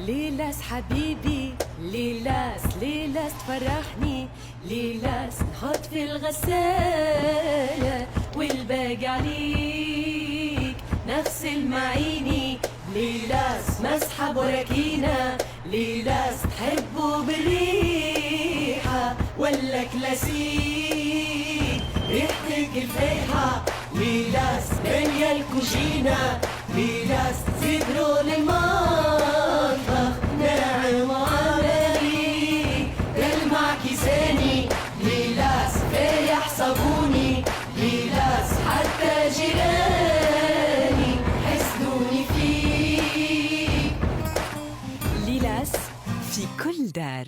ليلاس حبيبي، ليلاس تفرحني، ليلاس نحط في الغسالة والباقي عليك نغسل معيني. ليلاس مسحب وراكينا، ليلاس تحبه بالريحة ولا كلاسيك ريحتك الفايحة. ليلاس مالية الكوجينة، ليلاس زبرو للمطبخ ناعم وعملي يلمع كيساني. ليلاس فايح صابوني، ليلاس حتى جيراني حسدوني فيك. ليلاس في كل دار.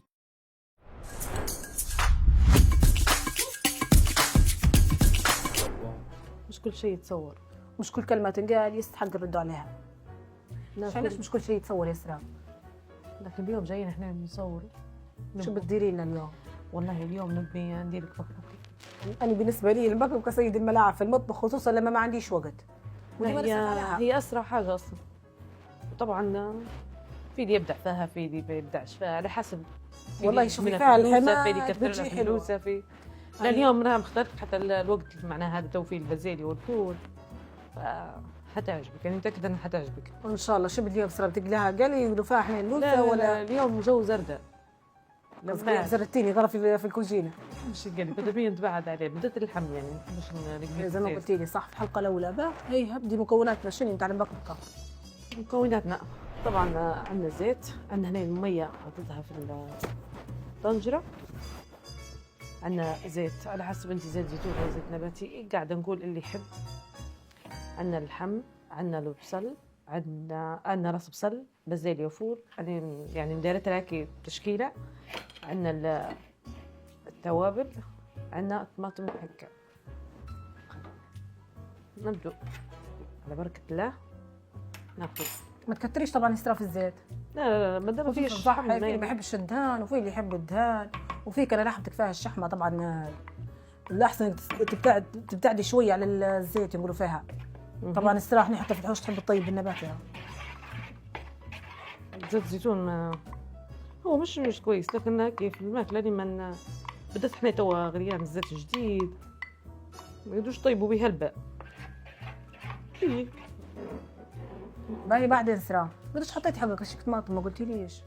مش كل شيء يتصور، مش كل كلمة تنقال يستحق الرد عليها. علاش مش كل شيء يتصور يا سلام؟ لكن اليوم جايين احنا نصور. شو بتديري لنا اليوم؟ والله اليوم نبي ندير لك بكبكة. أنا بالنسبة لي البكبكة كسيد الملاعب في المطبخ، خصوصا لما ما عنديش وقت. هي أسرع حاجة أصلا. وطبعا في اللي يبدع فيها، في اللي ما يبدعش فيها، على حسب. والله شوفي فيها الحماة في اللي يكثر لها فلوسها في. اليوم راه مختلف، حتى الوقت معناها هذا تو فيه البازيلي والفول. حتعجبك، يعني متأكدة انها حتعجبك ان شاء الله. شو اليوم صار بتقليها قلي ولفاح احنا نلوثة ولا اليوم جو زردة؟ لما زرتيني غرف في الكوجينة مش قلي بدي نتبعد عليه، بدت اللحم يعني مش زي ما قلتي لي صح في الحلقة الأولى. بقى هي هبدي مكوناتنا شنو نتاع البكبكة. مكوناتنا طبعا عندنا زيت، عندنا هنا المية حطيتها في الطنجرة، عندنا زيت على حسب انت زيت زيتون او زيت نباتي قاعدة نقول اللي يحب. عندنا اللحم، عندنا البصل، عندنا راس بصل بازيليا وفول، يعني مديرتها هيك تشكيلة. عندنا التوابل، عندنا طماطم محكة. نبدأ على بركة الله ناخذ. ما تكتريش طبعا اسراف الزيت. لا ما دام فيش صح. في اللي ما يحبش الدهان وفي اللي يحب الدهان، وفي كان لحمتك فيها الشحمة طبعا الأحسن تبتعدي شوية على الزيت يقولوا فيها. طبعا الصراحة حتى في الحوش تحب الطيب بالنبات يعني. زيت زيتون هو مش كويس، لكن كيف الماكلة ديما بدات احنا توا غليان الزيت جديد ما يقدروش طيبوا بها الباء. باهي بعدين سرا قديش حطيتي حقك كشك طماطم ما قلتيليش؟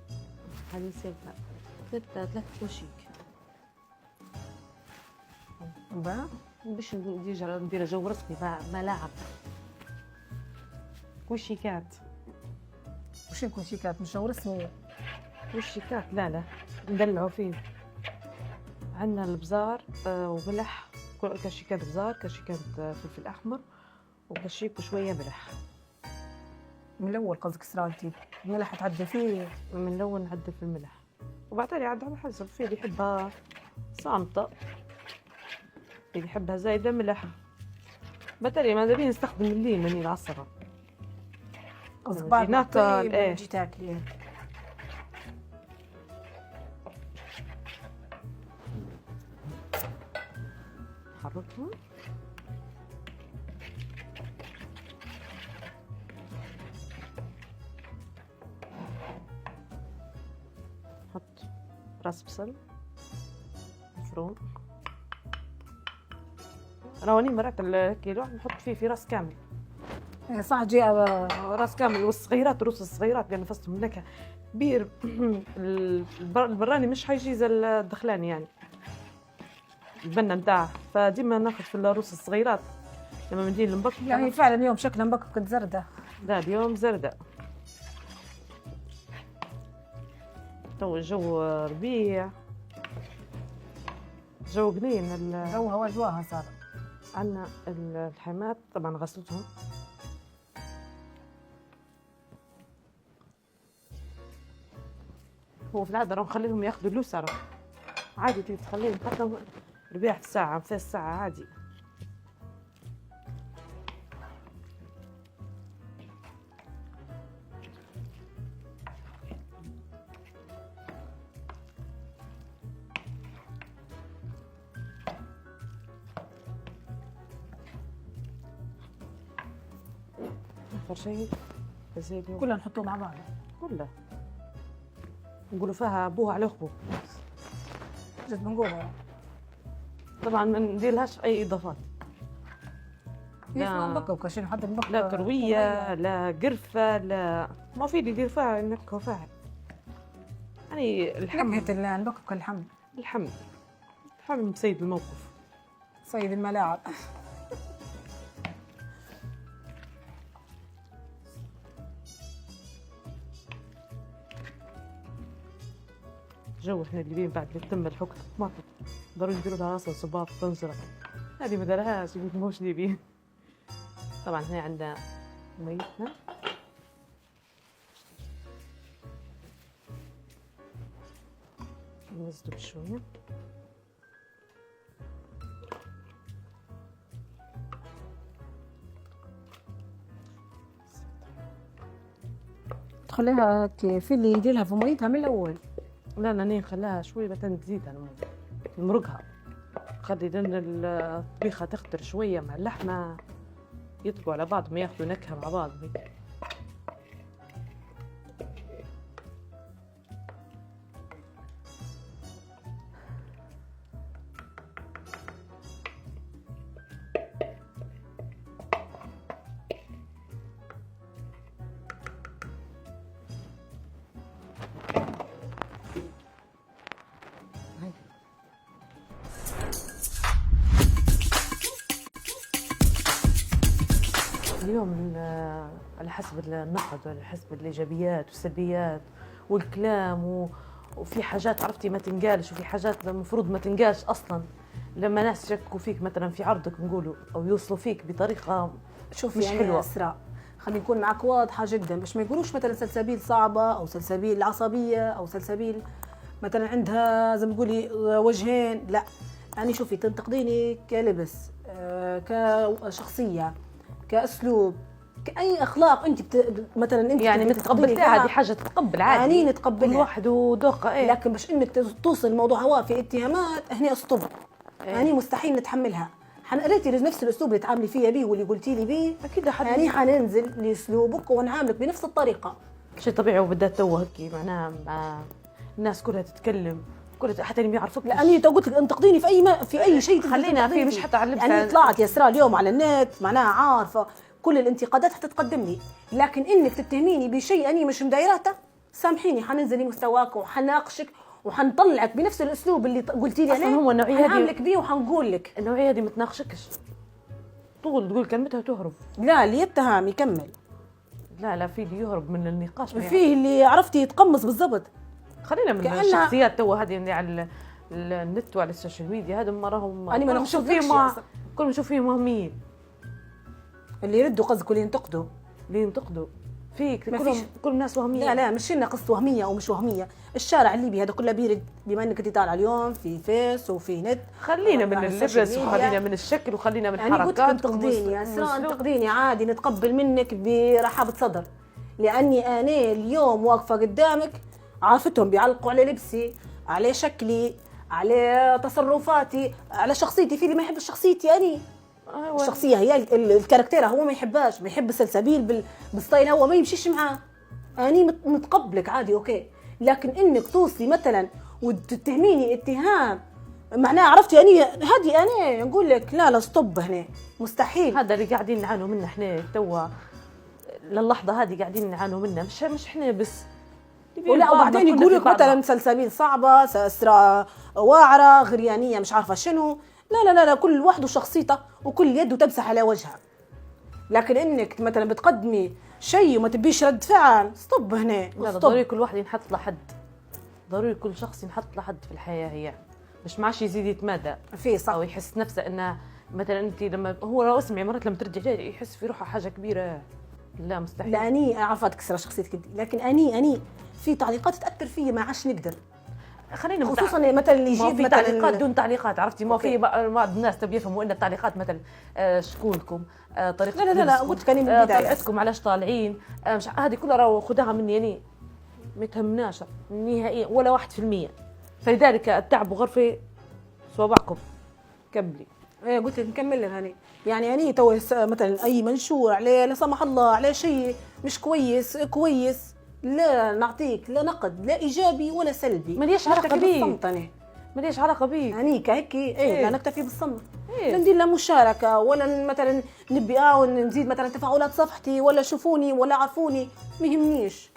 هذه سيبنا ثلاث كوشيك. باش ندير جو رسمي ملاعب كوشيكات. وش كوشيكات؟ مش جو رسمي كوشيكات؟ لا ندلعوا فيه. عندنا البزار وملح، كشيكات بزار، كشيكات فلفل احمر، وكشيك وشويه ملح. من الاول قصدك سرانتي الملح تعدل فيه؟ من الاول نعدل في الملح، وبعدين عاد على حسب. في اللي يحبها صامته، في اللي يحبها زايده ملح. بالتالي ما نبي نستخدم الليمون العصره. قصدك بعد ما تجي تاكلي نحركها. نحط راس بصل مفروم. رواني مرات الكيلو نحط فيه في راس كامل. صح جي راس كامل. والصغيرات روس الصغيرات لان فصلهم نكهه بير. البراني مش حيجي زي الدخلاني يعني البنه نتاعه، فديما ناخذ في الروس الصغيرات لما ندير المبكبكه. يعني فعلا اليوم شكلها مبكبكه زردة. لا اليوم زردة. تو الجو ربيع، جو قليل. هو جواها صار. عندنا الحمات طبعا غسلتهم. هو في العاده راح نخليهم ياخذوا لوسة عادي، تخليهم حتى ربيع في ساعة في الساعة عادي. آخر شيء بازيليا كلها نحطوه مع بعض. كله نقولوا فيها ابوها على اخوه. جد بنقولها. طبعا ما نديرلهاش اي اضافات. لا مبكبكه شنو حتى المبكبكه. لا كرويه لا قرفه لا ما في اللي يدير فيها نكهه فيها. يعني نكهه المبكبكه اللحم. الحم سيد الموقف. سيد الملاعب. جو احنا اللي بعد ما تم الحكم ما ضروري يديروا لها راسها صباط طنجرة. هذه ما دارهاش يقول موش نبي. طبعا هنا عندنا ميتنا نزلوا بشوية. تخليها في اللي يديرها في ميتها من الاول. لا نخليها شوي مثلا تزيدها نمرقها، خلي لأن الطبيخة تختر شوية مع اللحمة يطلقوا على بعض ما ياخذوا نكهة مع بعض. اليوم على حسب النقد وعلى حسب الإيجابيات والسلبيات والكلام وفي حاجات عرفتي ما تنقالش وفي حاجات المفروض ما تنقالش أصلا. لما ناس يشكوا فيك مثلا في عرضك نقولوا أو يوصلوا فيك بطريقة شوفي مش يعني حلوة. أسراء خلينا نكون معك واضحة جدا باش ما يقولوش مثلا سلسبيل صعبة أو سلسبيل عصبية أو سلسبيل مثلا عندها زي ما تقولي وجهين. لا يعني شوفي تنتقديني كلبس كشخصية كأسلوب كأي أخلاق أنت مثلا أنت يعني متقبلتها هذه حاجة تتقبل عادي. يعني نتقبلها كل واحد وذوقه إيه. لكن باش إنك توصل الموضوع هوا في اتهامات هنا أسطب. يعني مستحيل نتحملها. حنقريتي نفس الأسلوب اللي تعاملي فيه بيه واللي قلتي لي بيه أكيد يعني حننزل لأسلوبك ونعاملك بنفس الطريقة. شيء طبيعي وبدأت تو هيك معناها مع الناس كلها تتكلم كلها حتى اللي ما يعرفوك. لاني قلت لك انتقديني في اي شيء خلينا فيه مش حتى على اللبس. يعني طلعت يا اسراء اليوم على النت معناها عارفه كل الانتقادات حتتقدم لي، لكن انك تتهميني بشيء اني مش مدايرته سامحيني حننزل لمستواك وحناقشك وحنطلعك بنفس الاسلوب اللي قلتي لي عليه. اصلا هو النوعيه هذه حنعاملك بيه وحنقول لك النوعيه هذه ما تناقشكش طول تقول كلمتها وتهرب. لا اللي يتهم يكمل. لا في اللي يهرب من النقاش. فيه اللي عرفتي يتقمص بالضبط. خلينا من الشخصيات تو هذه اللي على النت وعلى السوشيال ميديا هذا ما راهم انا ما نشوف فيهم كل نشوف فيهم وهميين اللي يردوا قصدك اللي ينتقدوا فيك كل الناس وهميه. لا مش لنا قصة وهمية أو مش وهمية. الشارع الليبي هذا كله بيرد بما أنك أنت طالعة اليوم في فيس وفي نت. خلينا من اللبس وخلينا من الشكل وخلينا من الحركات. يعني قلت تنتقديني يا أسراء انتقديني عادي نتقبل منك برحابة صدر لأني أنا اليوم واقفة قدامك عافتهم بيعلقوا على لبسي على شكلي على تصرفاتي على شخصيتي. في اللي ما يحب شخصيتي أنا الشخصية هي الكاركتير هو ما يحبهاش ما يحب السلسبيل بالستايل هو ما يمشيش معاه. أنا متقبلك عادي أوكي، لكن إنك توصلي مثلا وتتهميني اتهام معناه عرفتي هذه أنا نقول لك لا ستوب هنا مستحيل. هذا اللي قاعدين نعانوا منه احنا توا للحظة هذه قاعدين نعانوا منه مش احنا بس. ولا وبعدين يقول لك مثلا سلسبيل صعبة أسرة واعرة غريانية مش عارفة شنو. لا كل واحد وشخصيته وكل يده تمسح على وجهها. لكن انك مثلا بتقدمي شيء وما تبيش رد فعل ستوب هنا. لا ضروري كل واحد ينحط لحد. ضروري كل شخص ينحط لحد في الحياة هي مش معاش يزيد يتمادى فيه صح. او يحس نفسه انه مثلا انت لما هو لو اسمعي مرات لما ترجع يحس في روحه حاجة كبيرة. لا مستحيل. لا اني عارفه تكسر شخصيتك لكن اني في تعليقات تاثر فيا ما عادش نقدر. خلينا خصوصا مثلا اللي يجيب مثلا تعليقات دون تعليقات عرفتي ما في بعض الناس تبي يفهموا ان التعليقات مثلا شكونكم طريقه لا قلت كاني من البدايه طلعتكم علاش طالعين مش هذه كلها راهو خدها مني يعني ما تهمناش نهائيا ولا 1%. فلذلك التعب غرفه صوابعكم كملي. ايه قلت لك نكمل هاني يعني اني تو مثلا اي منشور عليه لا سمح الله عليه شيء مش كويس لا نعطيك لا نقد لا ايجابي ولا سلبي، ماليش علاقة نكتفي بيه. بالصمت انا. ماليش علاقه بيك. هنيك هيك إيه. لا نكتفي بالصمت. إيه. لا ندير لا مشاركه ولا مثلا نبي ونزيد مثلا تفاعلات صفحتي ولا شوفوني ولا عرفوني، ما يهمنيش.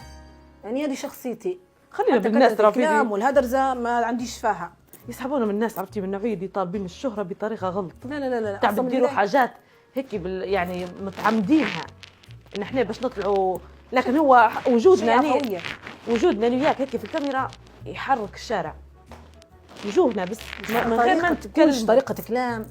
يعني هذه شخصيتي. خلينا حتى بالناس كثرة ترى الكلام في والهدرزه ما عنديش فيها. يسحبونا من الناس، عرفتي، من النوعيه اللي طالبين الشهره بطريقه غلط. لا لا لا لا تعب أصلاً تديروا بالله. حاجات هيك يعني متعمدينها ان احنا باش نطلعوا، لكن هو وجودنا شيء هنا، عفوية. وجودنا انا وياك هيك في الكاميرا يحرك الشارع، وجوهنا بس من غير ما نتكلم. طريقه كلام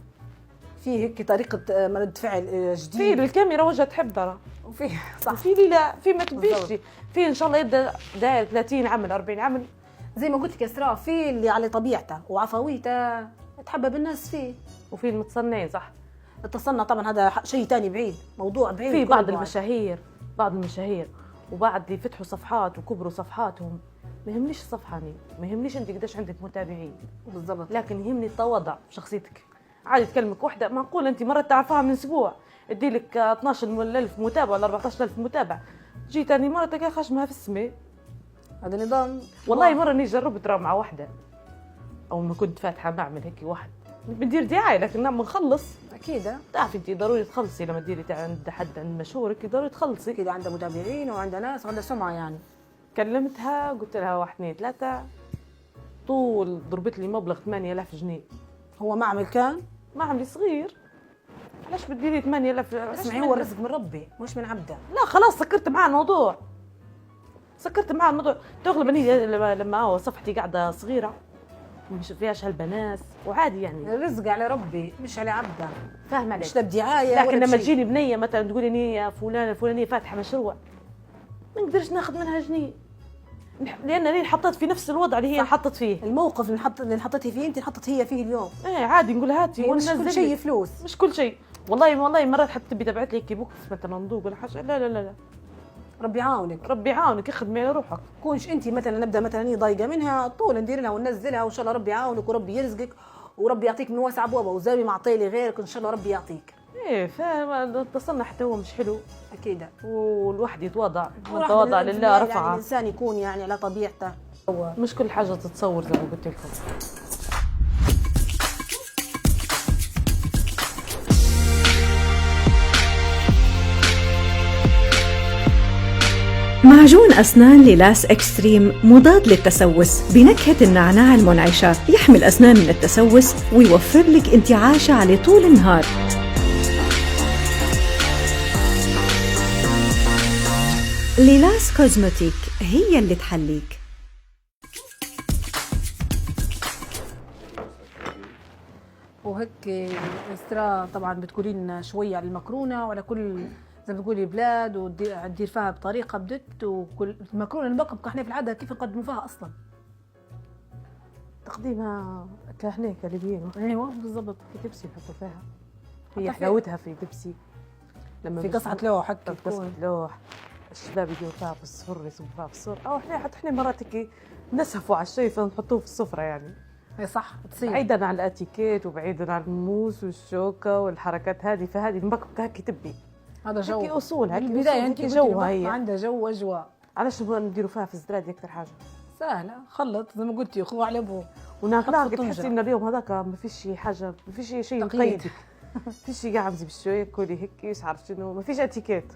في هيك طريقه رد فعل في جديد. الكاميرا وجه تحب ترى، وفي صح في اللي لا، في ما تبيش، بالضبط. في ان شاء الله يبدا داير 30 عمل 40 عمل زي ما قلت لك اسراء، في اللي على طبيعته وعفويته تحبب الناس فيه. وفي المتصنعين صح. التصنع طبعا هذا شيء ثاني بعيد، موضوع بعيد. في كل بعض بعد. المشاهير وبعض اللي فتحوا صفحات وكبروا صفحاتهم، ما يهمنيش الصفحه هني، ما يهمنيش انت قديش عندك متابعين، بالضبط. لكن يهمني التواضع بشخصيتك. عادي تكلمك وحده معقول انت مره تعرفها من اسبوع ادي لك 12,000 متابع ولا 14,000 متابع، جي ثاني مره تلقى خشمها في السماء. هذا نظام. والله مره اني جربت ترى مع وحده، او ما كنت فاتحه معمل هيك واحد بندير دعايه، لكن نعم نخلص. اكيد تعرفي انت ضروري تخلصي لما تديري عند حد عند مشهور هيك ضروري تخلصي. اكيد عنده متابعين وعنده ناس وعنده سمعه يعني. كلمتها قلت لها 1 2 3 طول ضربت لي مبلغ 8,000 جنيه. هو معمل كان معملي صغير، علاش بدي لي 8,000؟ اسمعي هو الرزق من ربي مش من عبده. لا خلاص سكرت معاه الموضوع، تغلب اني لما صفحتي قاعده صغيره مش فيهاش هالبناس وعادي يعني. الرزق على ربي مش على عبده. فاهم عليك؟ مش دعايه. لكن لما تجيني بنيه مثلا تقولي اني فلانه الفلانيه فاتحه مشروع، ما نقدرش ناخذ منها جنيه، لان انا حطيت في نفس الوضع اللي هي حطت فيه. الموقف اللي حطيتي فيه انت حطت هي فيه اليوم. ايه عادي نقول هاتي مش كل شيء فلوس. مش كل شيء. والله مرات حتى تبي تبعت لي بوكس مثلا ندوق ولا حاجه، لا لا لا لا، ربي يعاونك. ربي يعاونك، اخدمي على روحك. كونش انت مثلا نبدا مثلا هي ضايقه منها طول ندير لها وننزلها وان شاء الله ربي يعاونك وربي يرزقك وربي يعطيك من واسع ابوابه، وزي ما عطيلي غيرك ان شاء الله ربي يعطيك. ايه فاهم، التصنع حتى هو مش حلو، اكيد. والواحد يتواضع، والواحد تواضع لله يعني رفعه. الانسان يكون يعني على طبيعته. مش كل حاجه تتصور زي ما قلت لكم. معجون أسنان ليلاس إكستريم مضاد للتسوس بنكهة النعناع المنعشة، يحمي الأسنان من التسوس ويوفر لك انتعاشة على طول النهار. ليلاس كوزموتيك هي اللي تحليك. وهيك استرا طبعا بتقولي لنا شويه على المكرونه وعلى كل زي ما بتقولي بلاد وتدير فيها بطريقه بدت. وكل المكرونه المبكبكه احنا في العاده كيف نقدموا فيها اصلا؟ تقديمها كهنا كليبيين. ايوه بالضبط. في دبسي نحطوا فيها، هي حلاوتها في دبسي لما في قصعه لوح هيك في قصعه لوح. الشباب يديروا فيها في الصفر، يصبوا فيها في الصفر، او احنا مرات هيك نسهفوا على الشيء فنحطوه في السفره يعني. اي صح تصير. بعيدا عن الاتيكيت وبعيدا عن الموس والشوكه والحركات هذه، فهذه المبكبكه هيك تبي هذا جو هيك اصول، هيك البدايه انت جوها هي. عندها جو اجواء. علاش نبغى نديروا فيها في الزرادي اكثر حاجه سهله، خلط زي ما قلتي خو على ابوه وناكلها. تحسي ان اليوم هذاك ما فيش حاجه، ما فيش شيء يقيدك، ما فيش شيء قاعد بشويه كولي هيك مش عارف شنو، ما فيش اتيكيت.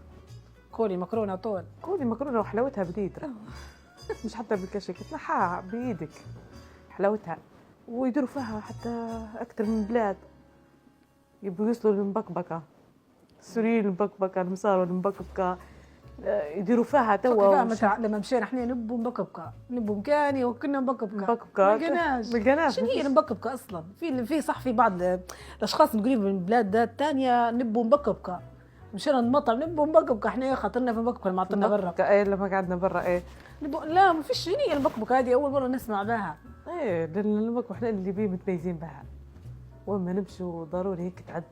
كولي مكرونه طول، كولي مكرونه وحلاوتها بالايد مش حتى بالكشك، تنحاها بايدك حلاوتها. ويديروا فيها حتى اكثر من بلاد، يبغوا يوصلوا للمبكبكه، السوريين المبكبكه، المصاروا المبكبكه، يديروا فيها توا. لما مشينا احنا نبوا مبكبكه، نبوا مكاني وكنا مبكبكه ما لقيناش. شنو هي المبكبكه اصلا؟ في صح في بعض الاشخاص نقولين من البلاد الثانيه نبوا مبكبكه، مشينا المطعم نبوا مبكبكه، احنا خاطرنا في مبكبكه ما عطينا برا. ايه لما قعدنا برا ايه لا ما فيش. شنو هي المبكبكه هذه؟ اول مره نسمع بها. ايه لان المبكبكه احنا اللي بيه متميزين بها، وما نمشوا ضروري هيك تعد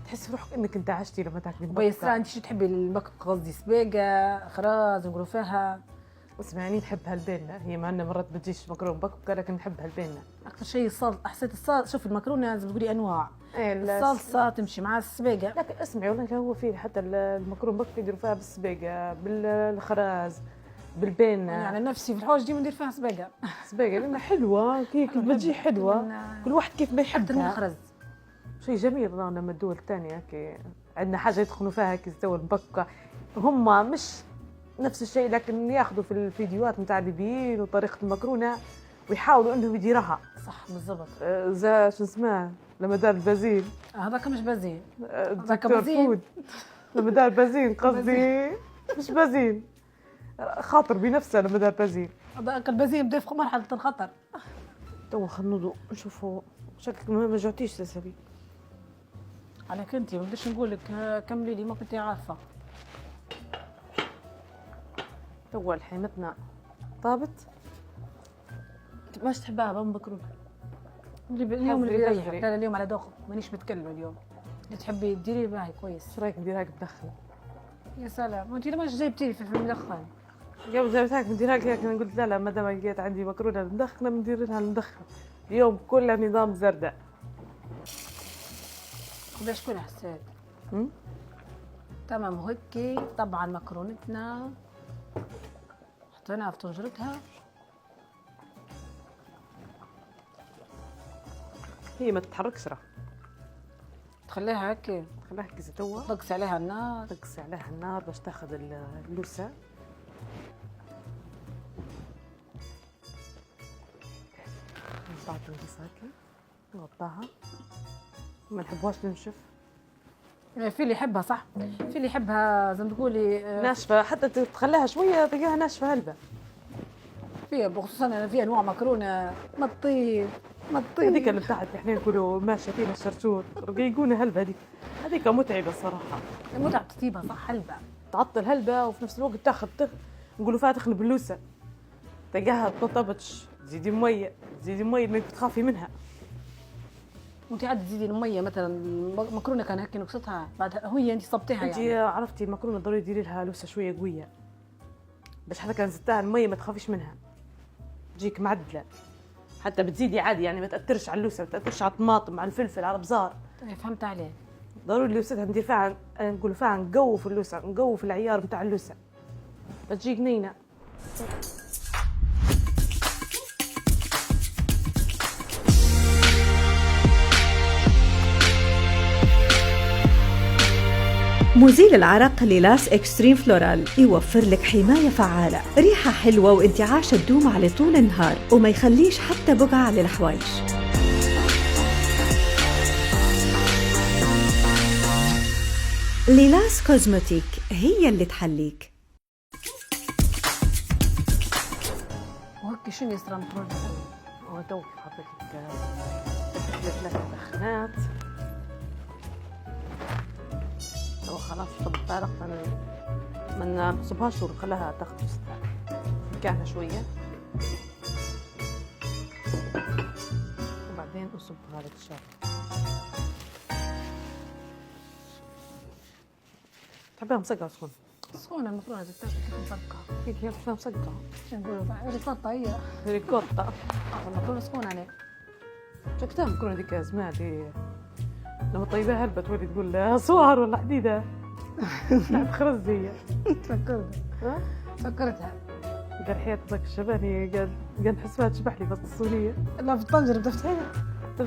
تحس روحك انك انت عشتي لما تاكلي مبكبكه. بيسرا انت شو تحبي المبكبكه؟ قصدي سبيقه خراز نقولوا فيها. اسمعني نحبها البينة، هي معنا مرات بتجيش مكرونه مبكبكه لكن نحبها البينة اكثر شيء الصلصه. حسيت الصلصه، شوف المكرونه لازم تقولي انواع. ايه الصلصه تمشي مع السبيقه. لكن اسمعي والله هو في حتى المكرونه مبكبكه يديروا فيها بالسبيقه بالخراز بالبين يعني نفسي في الحوش دي بندير فيها سباقة. سباقة لأنها حلوة كيف بتجي حلوة، كل واحد كيف ما حتى يحبها. المخرز شيء جميل لما الدول الثانية كي عندنا حاجة يدخلوا فيها كي الدول مبكة، هم مش نفس الشيء لكن ياخذوا في الفيديوهات نتاع الليبيين وطريقة المكرونة ويحاولوا انهم يديروها صح بالضبط. زي شو اسمه لما دار البازين، هذاك مش بازين، هذاك دكتور بازين. فود لما دار بازين قصدي مش بازين، خاطر بنفسه لما دار بازين. هذاك البازين بدا في مرحلة الخطر. تو خلينا نشوفوا شكلك ما جوعتيش تسبي عليك انت ما بديش نقول لك كملي لي ما كنتي عارفة. تو الحيمتنا طابت. ماش تحبها بمكرونة اليوم اللي حذري بيريح. حذري. لا اليوم على دوخ مانيش متكلمة اليوم. اللي تحبي ديري معي كويس. ايش رايك نديرها مدخن؟ يا سلام وانت لما جايبتي لي في المدخن. قبل جابتها نديرها هيك انا قلت لا ما دام لقيت عندي مكرونه مدخنه بندير لها المدخن. اليوم كلها نظام زردة. باش شكون حسيت؟ أم؟ تمام هيك. طبعا مكرونتنا حطيناها في طنجرتها. هي ما تتحركش راه تخليها هيك خليها كذا توا تقص عليها النار. تقصي عليها النار باش تاخذ اللوسه. بعد نقص هيك نغطاها ما نحبوهاش تنشف في اللي يحبها صح، في اللي يحبها زي ما تقولي ناشفه، حتى تخليها شويه تلقاها ناشفه هلبة. فيها بخصوصا أنا في انواع مكرونه ما تطيب ما تطيب. هذيك اللي بتاعت احنا نقولوا ماشيه فينا الشرشور رقيقونا هلبة هذيك متعبه الصراحه. متعب تطيبها صح هلبة. تعطل هلبة وفي نفس الوقت تاخذ نقولوا فيها تخنب اللوسه تلقاها طبطش زيدي ميه زيدي ميه ما تخافي منها. وانت عاد تزيدي الميه مثلا المكرونه كان هيك نقصتها بعد هي انت صبتيها انت يعني. عرفتي المكرونه ضروري ديري لها لوسه شويه قويه باش حتى كان زدتها الميه ما تخافيش منها تجيك معدله. حتى بتزيدي عادي يعني ما تاثرش على اللوسه ما تاثرش على الطماطم على الفلفل على البزار. فهمت عليك. ضروري لوستها ندير فيها نقول فيها نقوف اللوسه نقوف العيار نتاع اللوسه بتجي جنينه. مزيل العرق ليلاس اكستريم فلورال يوفر لك حماية فعالة، ريحة حلوة وانتعاشة تدوم على طول النهار وما يخليش حتى بقعة على الحوايج. ليلاس كوزموتيك هي اللي تحليك. وهيك شنو يصير مكرونه؟ وتو حطيت لك 3 دخنات تو خلاص طبقت عرق ما نصبهاش ونخليها تاخذ وسطها نكعها شويه وبعدين نصب هذا الشاي. تحبها مسقعة سخون؟ سخونه المكرونه تتاكل كيف مسكره. هيك هي تحبها مسقعة شو نقولوا ريكوتا هي. ريكوتا. المكرونه سخونه عليك. شفتها المكرونة ديك زمان دي لما طيبها هلبة تولي تقول لها صوار ولا حديدة تخرز هي. تفكرت ها؟ فكرتها. قال حياة ذاك الشباني قال نحسبها تشبح لي بس الصينية. لا في الطنجره بتفتحيها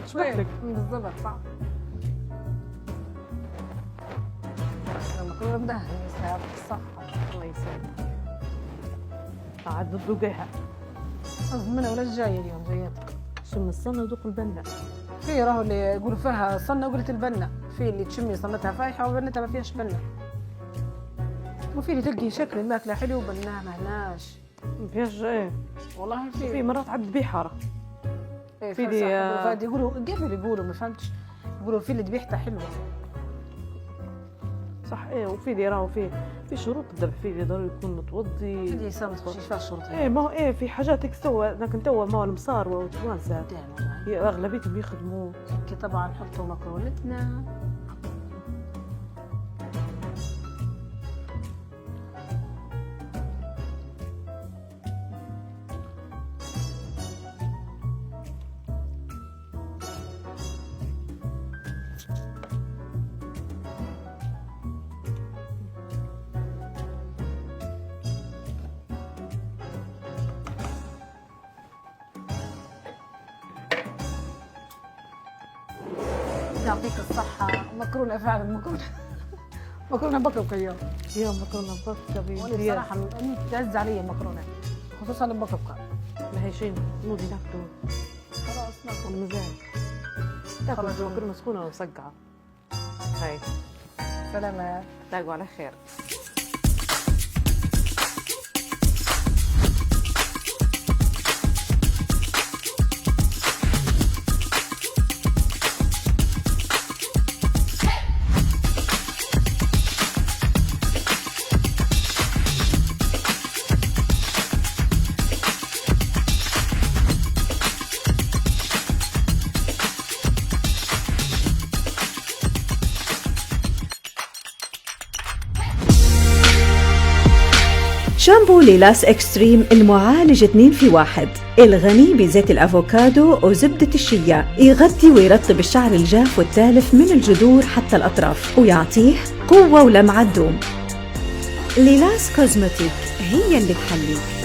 تشبح لك. بالضبط صح. المكرونه مدهنه يسلمك الصحه. الله يسلمك. قاعد تذوقيها. منها ولا الجايه اليوم جايتك. شو من الصنة وذوق البنة. في راهو اللي يقولوا فيها صنة وقلت البنة، في اللي تشمي صنتها فايحة وبنتها ما فيهاش بنة، وفي اللي تلقي شكل الماكلة حلو وبناها ما هناش. ما فيهاش ايه. والله في مرات عبد بيحارة. إيه في اللي يقولوا قبل يقولوا ما فهمتش يقولوا في اللي ذبيحتها حلوة. صح ايه وفي اللي راهو في شروط الذبح في اللي ضروري يكون متوضي. في اللي يسمى تخشيش فيها الشرطة. ايه ما هو ايه في حاجات تسوى لكن توا ما هو المصار وتوانسة هي اغلبيتهم يخدموا. كي طبعا نحطوا مكرونتنا. يعطيك الصحة. مكرونة فعلا، مكرونة بكرة اليوم. يوم مكرونه بكره وانا بصراحة تعز علي المكرونة، خصوصا بكرة. ما هي شيء نودي ناكله خلاص ناكل. المزاج. تاكل خلاص. مكرونه مسكونه ومسقعه. هاي سلامات. تلاقوا على خير. شامبو ليلاس اكستريم المعالج 2 في 1، الغني بزيت الافوكادو وزبدة الشيا، يغطي ويرطب الشعر الجاف والتالف من الجذور حتى الأطراف، ويعطيه قوة ولمعة تدوم. ليلاس كوزمتيك هي اللي تحليك.